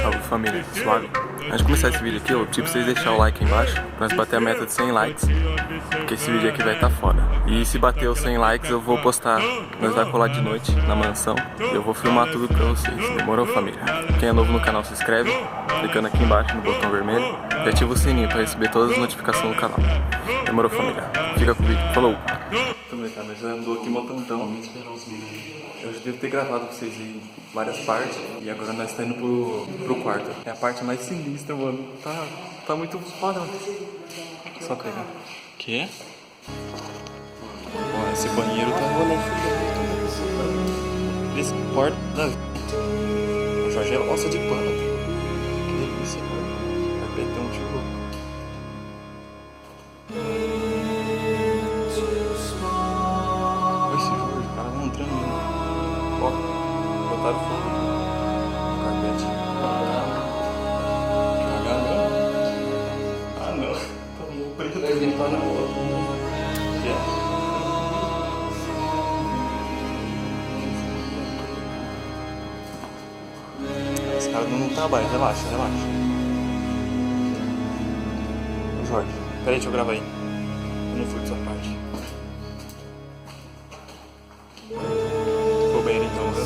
Salve família, suave. Antes de começar esse vídeo aqui, eu pedi pra vocês deixarem o like aí embaixo pra nós bater a meta de 100 likes, porque esse vídeo aqui vai estar foda. E se bater os 100 likes eu vou postar, nós vai colar de noite na mansão e eu vou filmar tudo pra vocês. Demorou família? Quem é novo no canal se inscreve, clicando aqui embaixo no botão vermelho e ativa o sininho pra receber todas as notificações do canal. Demorou família? Fica com o vídeo, falou! Também tá, nós já andou aqui mó tantão. Eu já devo ter gravado pra vocês aí várias partes e agora nós estamos indo pro quarto. É a parte mais sinistra, mano. Tá muito foda, mano. Só pegar. Que? Ó, esse banheiro tá rolando. Esse porta da vida. O Jorge é osso de pano. Que delícia, mano. Carpetão, tipo. Esse Jorge, o cara vai entrando mesmo. Ó, botaram fogo no carpete. Cagaram mesmo? Ah, não. Tomou preto. Vai limpar na boca. Que é? Esse cara não trabalha, relaxa, relaxa. Ô Jorge, peraí, deixa eu gravar aí. Eu não fui dessa parte. Ficou bem ali então, viu?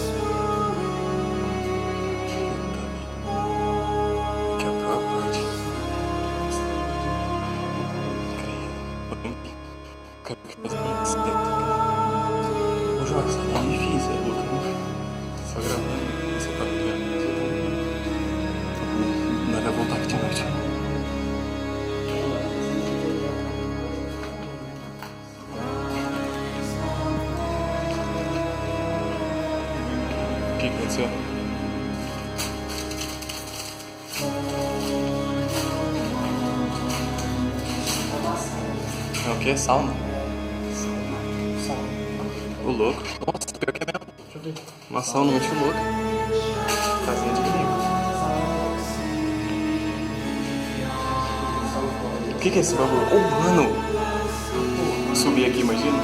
Aqui é a pior parte. Ô Jorge, isso é difícil, é louco. Só gravando, só tá ligando. Nós vai voltar aqui de noite. O que aconteceu? É o que? Sauna? O louco. Nossa, pior que é mesmo. Deixa eu ver. Uma sauna muito louca. Casinha de perigo. O que é esse bagulho? Oh, mano! Vou subir aqui, imagina.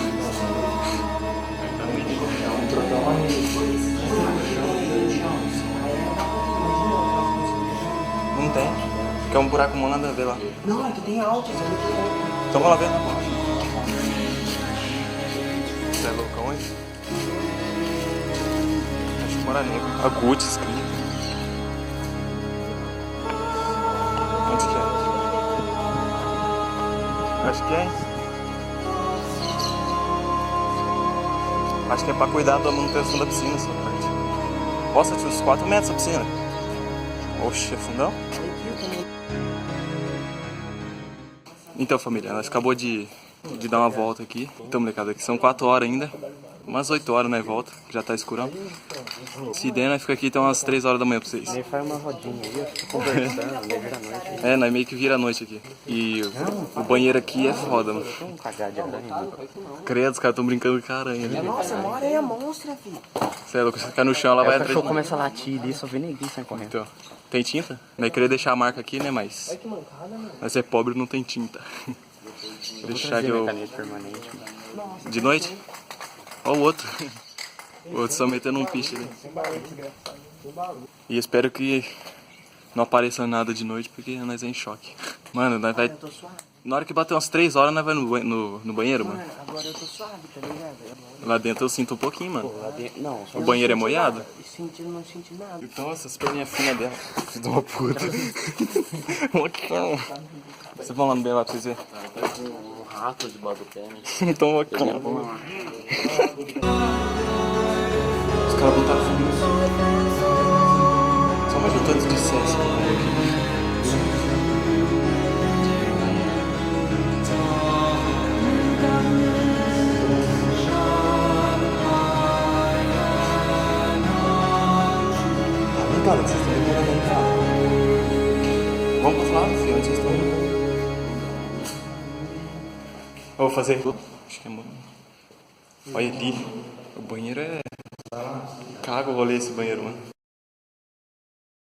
Não tem. Quer um buraco, manda ver lá. Não, aqui tem altos. Então vamos lá ver. Você é loucão aí? Acho que mora negro. A Gucci escrito. Onde que é? Acho que é. Acho que é pra cuidar da manutenção da piscina essa parte. Nossa, tinha uns 4 metros essa piscina. Oxe, é fundão? Então família, nós acabou de dar uma volta aqui. Então molecada, aqui são 4 horas ainda. Umas 8 horas nós volta, já tá escurão. Se der, nós fica aqui até umas 3 horas da manhã pra vocês. Nem faz uma rodinha aí, fica conversando, meio da noite. É, nós meio que vira a noite aqui. E o banheiro aqui é foda, mano. Vamos cagar de aranha. Credo, os caras tão brincando com a aranha ali. Nossa, uma aranha monstra, filho. Você é louco, se ficar no chão, ela vai O atrás cachorro de nós. começa a latir ali, só vê neguinho saindo correndo. Então, tem tinta? Nós queria deixar a marca aqui, né, mas... Nós é pobre, não tem tinta. Deixar que eu... Caneta permanente, mano. De noite? Ó o outro. O outro só metendo um piche ali. E espero que não apareça nada de noite, porque nós é em choque. Mano, nós vai... Na hora que bater umas 3 horas, nós vai no banheiro, mano. Agora eu tô suave, tá ligado? Lá dentro eu sinto um pouquinho, mano. Pô, lá dentro... Não, O banheiro é molhado? Não senti nada. Nossa, as perninhas finas dela. Filho de uma puta. Mocão. Vocês vão lá no B lá pra vocês verem. Tá com um rato debaixo do pé, né? Então, mocão. Os caras botaram fogo nisso. Só mais o tanto de césar que vai aqui. Cara, que vocês estão demorando a entrar. Vamos pro lado, filho, onde vocês estão indo? Eu vou fazer. Acho que é bom. Olha ali. O banheiro é... Caga o rolê esse banheiro, mano.